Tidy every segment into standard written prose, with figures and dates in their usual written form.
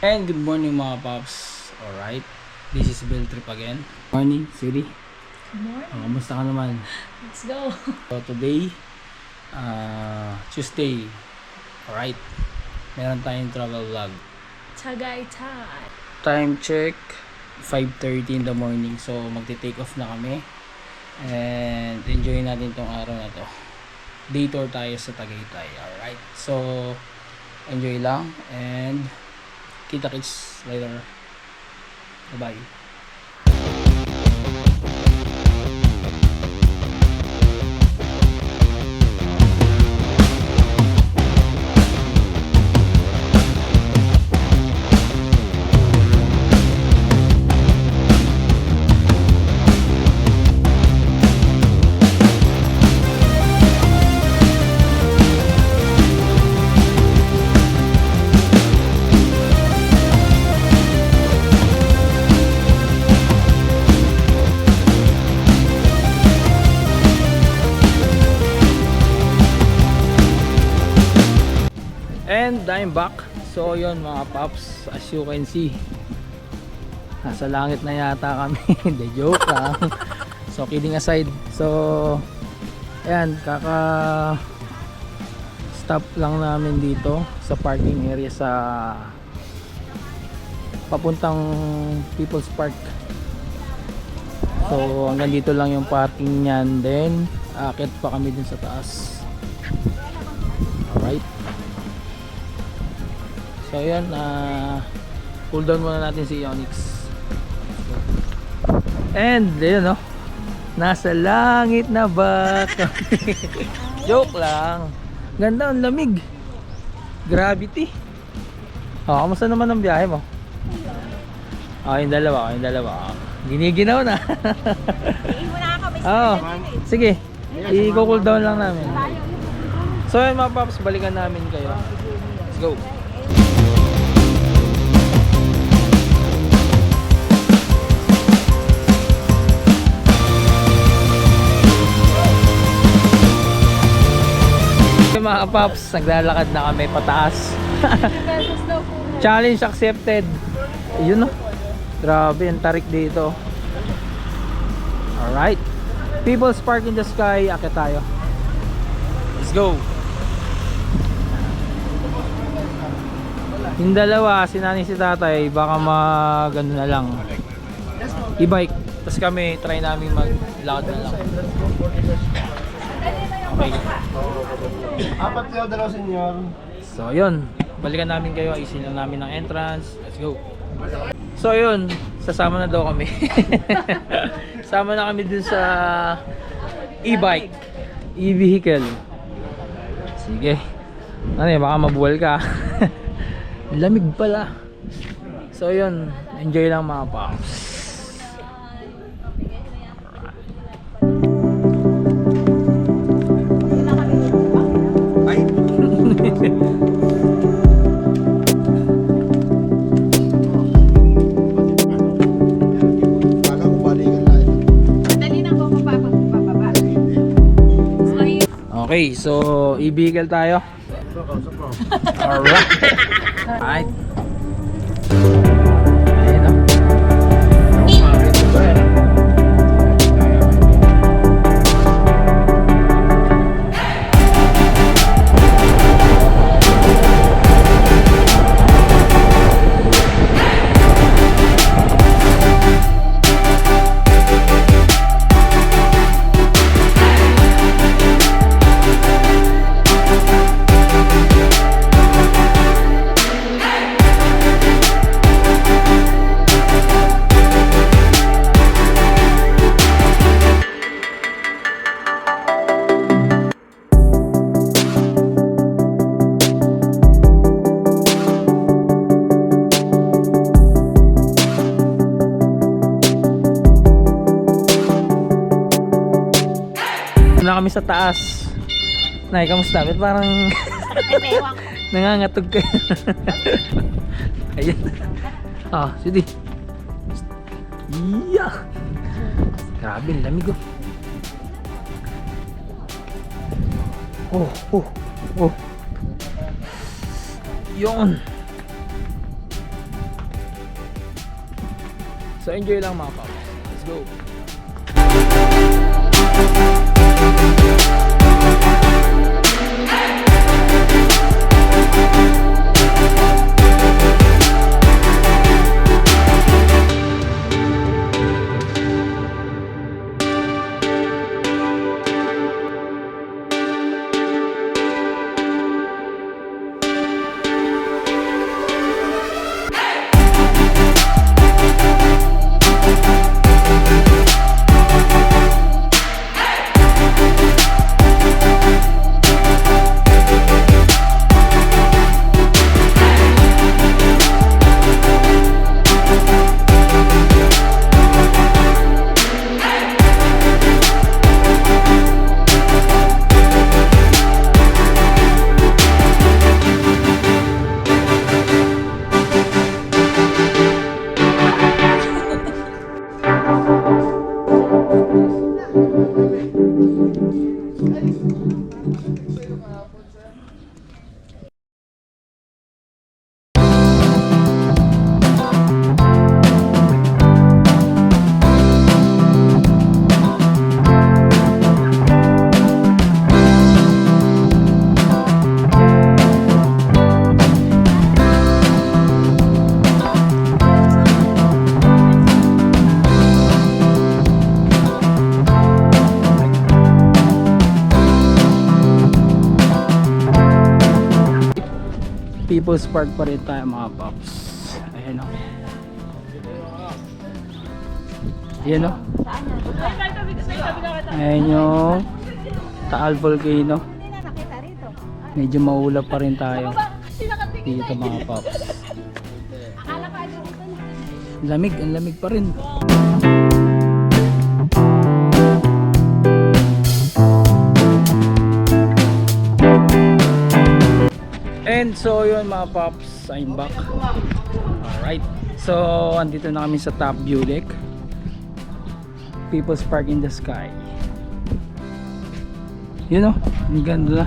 And good morning mga paps. Alright, this is Bill Trip again. Morning, Siri. Good morning. Kamusta ka naman? Let's go. So today, Tuesday. Alright, meron tayong travel vlog. Tagaytay. Time check, 5:30 in the morning. So magte-take off na kami. And enjoy natin tong araw na to. Day tour tayo sa Tagaytay. Alright, so enjoy lang. And kita-kits later. Bye-bye. And I'm back. So yun mga paps, as you can see, nasa langit na yata kami. Hindi, joke lang. So kidding aside, so ayan, kaka stop lang namin dito sa parking area sa papuntang People's Park. So hanggang dito lang yung parking niyan, then aakyat pa kami dun sa taas. Alright. So ayan, cool down muna natin si Onyx. And ayun, no, nasa langit na ba? Joke lang. Ganda, ang lamig. Gravity. Oh, kamusta naman ang biyahe mo? Oh, yung dalawa. Giniginaw na. Oh, sige. I-cool down lang namin. So ayun mga paps, balikan namin kayo. Let's go. Mga paps, naglalakad na kami pataas. Challenge accepted. Yun, no? Grabe, ang tarik dito. Alright, People's Park in the sky. Akit tayo. Let's go. Yung dalawa, si nanay si tatay, baka mag ano na lang, e-bike. Tapos kami, try namin maglakad na lang. Okay. Apat kayo, dalawa senyor. So yun, balikan namin kayo, isin lang namin ng entrance. Let's go. So yun, sasama na daw kami. Sama na kami dun sa e-bike, e-vehicle. Sige. Ano yun, baka mabuwal ka. Lamig pala. So yun, enjoy lang mga paps. Okay, so i-vehicle tayo. Alright. Alright. Ayan, oh. Na kami sa taas. Nay, kamusta? Ba't parang nangangatog ka? Ayan. Ah, sige. Yeah. Grabe, lamig oh. Oh. Yun. So enjoy lang mga paps. Let's go. People's Park pa rin tayo mga paps. Ayan o. Ayan o. Ayan yung Taal Volcano. Medyo maulap pa rin tayo dito mga paps. Lamig, ang lamig pa rin. And so yun mga paps, I'm back. Alright, so andito na kami sa top view deck, People's Park in the sky. Yun o, ang ganda na.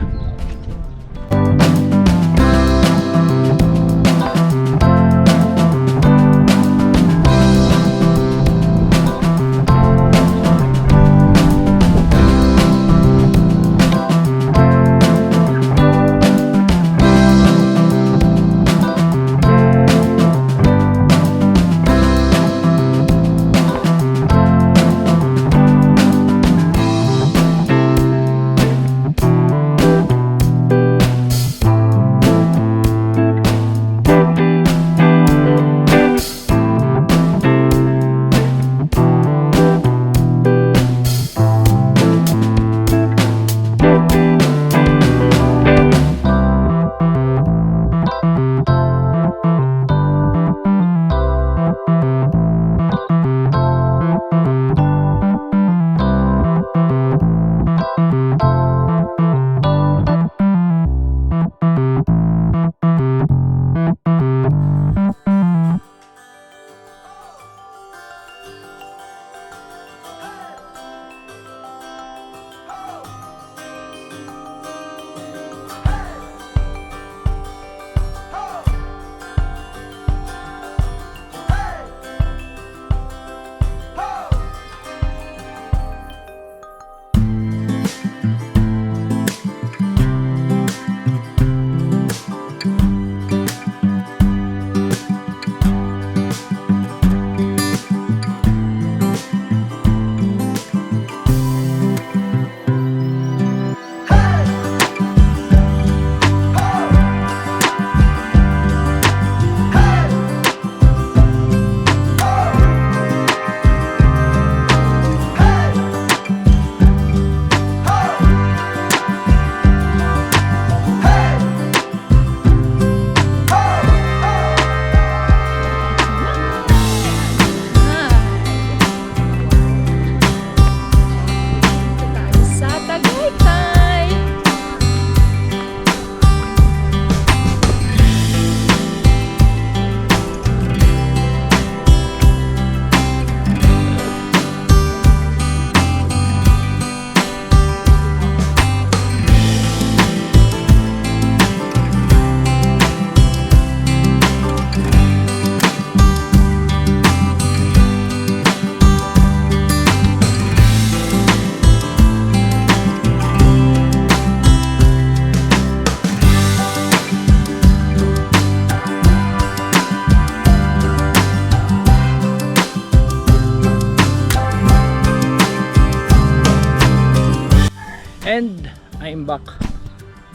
And I'm back.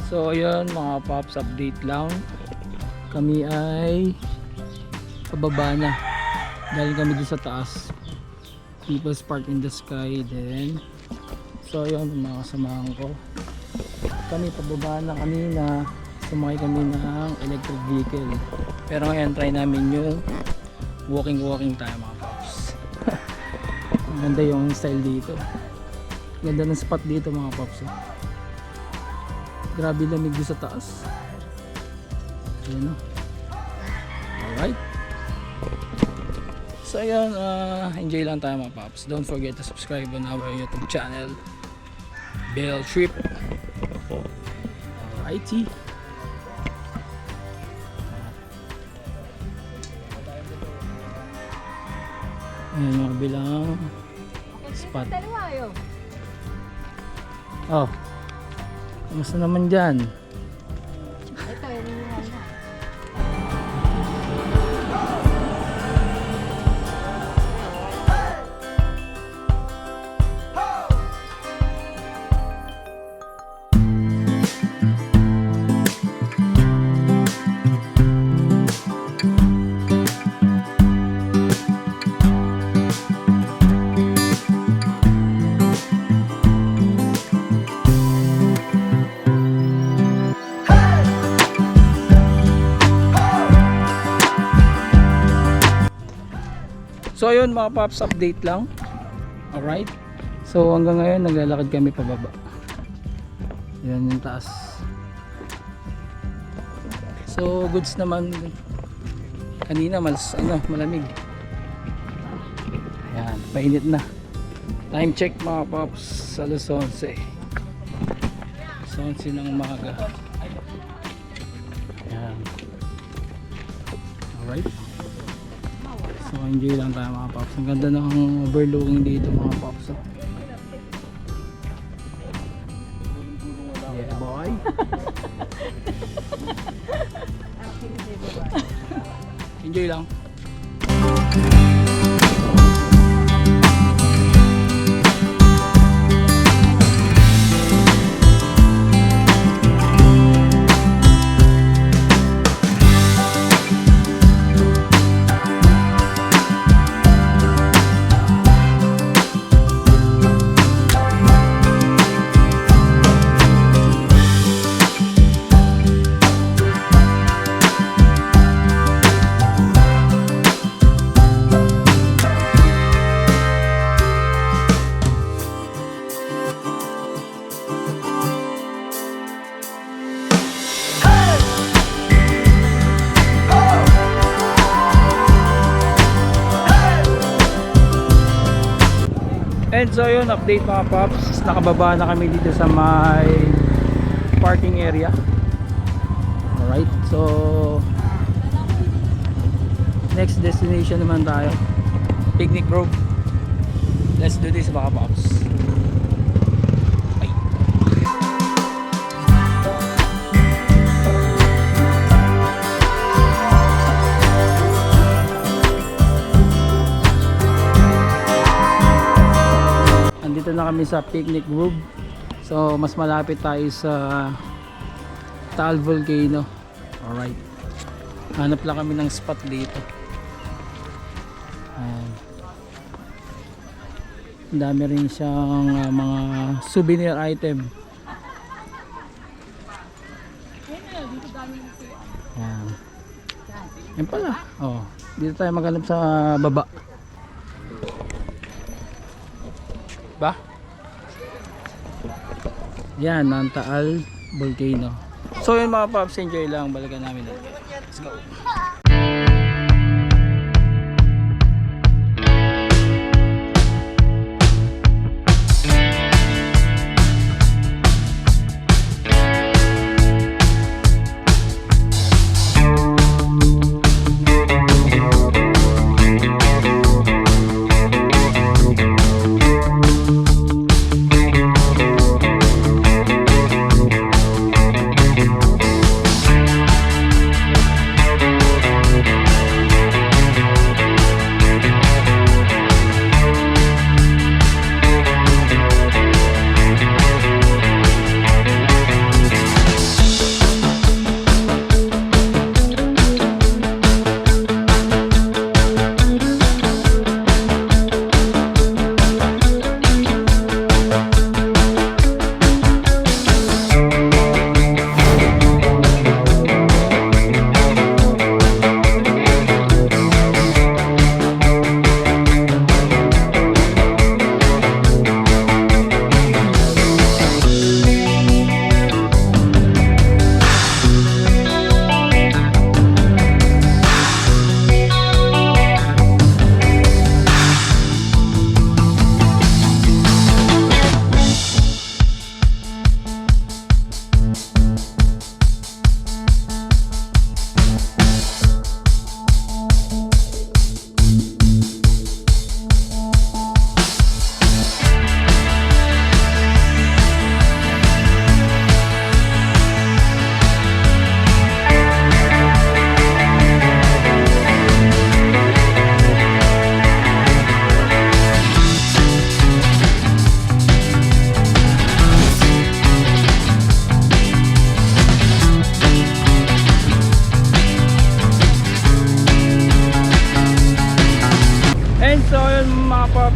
So ayun mga Pops, update lang. Kami ay pababa na. Dahil kami dun sa taas. People's Park in the Sky din. So ayun mga kasamahan ko. Kami pababa na kanina. Sumakay kami ng electric vehicle. Pero ngayon try namin yung walking tayo mga Pops. Ang ganda yung style dito. Ganda ng spot dito mga Pops. Grabe lamig sa taas. Ayan o. Alright. So ayan, enjoy lang tayo mga Pops. Don't forget to subscribe on our YouTube channel, Bell Trip. Alrighty. Ayan yung kabilang spot. Oh, kamusta naman dyan? Ito, iniwan na. So ayun mga Pops, update lang. Alright. So hanggang ngayon naglalakad kami pababa. Yan yung taas. So goods naman. Kanina malamig. Ayan, painit na. Time check mga Pops, alas 11. Alas 11 ng umaga. Ayan. Alright. So enjoy lang tayo mga Pops. Ang ganda ng overlooking dito mga Pops. Yeah boy. Enjoy lang. And so yun, update mga Pops, nakababa na kami dito sa may parking area. Alright, so next destination naman tayo, Picnic Grove. Let's do this mga Pops. Bye. Andito na kami sa Picnic Grove. So mas malapit tayo sa Taal Volcano. Alright. Hanap lang kami ng spot dito. Ayan. Ang dami rin siyang mga souvenir item. Ayan. Ayan pala. Oh, dito tayo maghanap sa baba. Ba? Yan, ang Taal Volcano. So yun mga Pops, enjoy lang. Balikan namin natin. Let's go.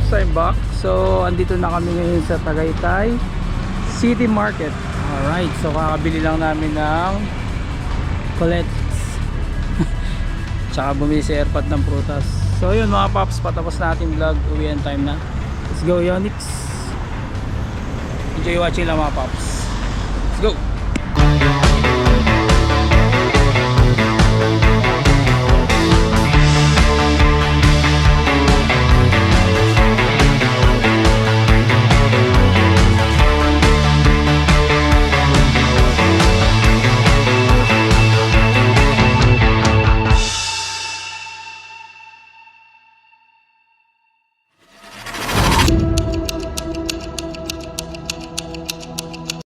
Pops, I'm back. So, andito na kami ngayon sa Tagaytay City Market. Alright, so kakabili lang namin ng colettes. Tsaka bumili si Airpot ng prutas. So yun mga Pops, patapos na ating vlog. Uwian time na. Let's go Yonix. Enjoy watching lang mga Pops.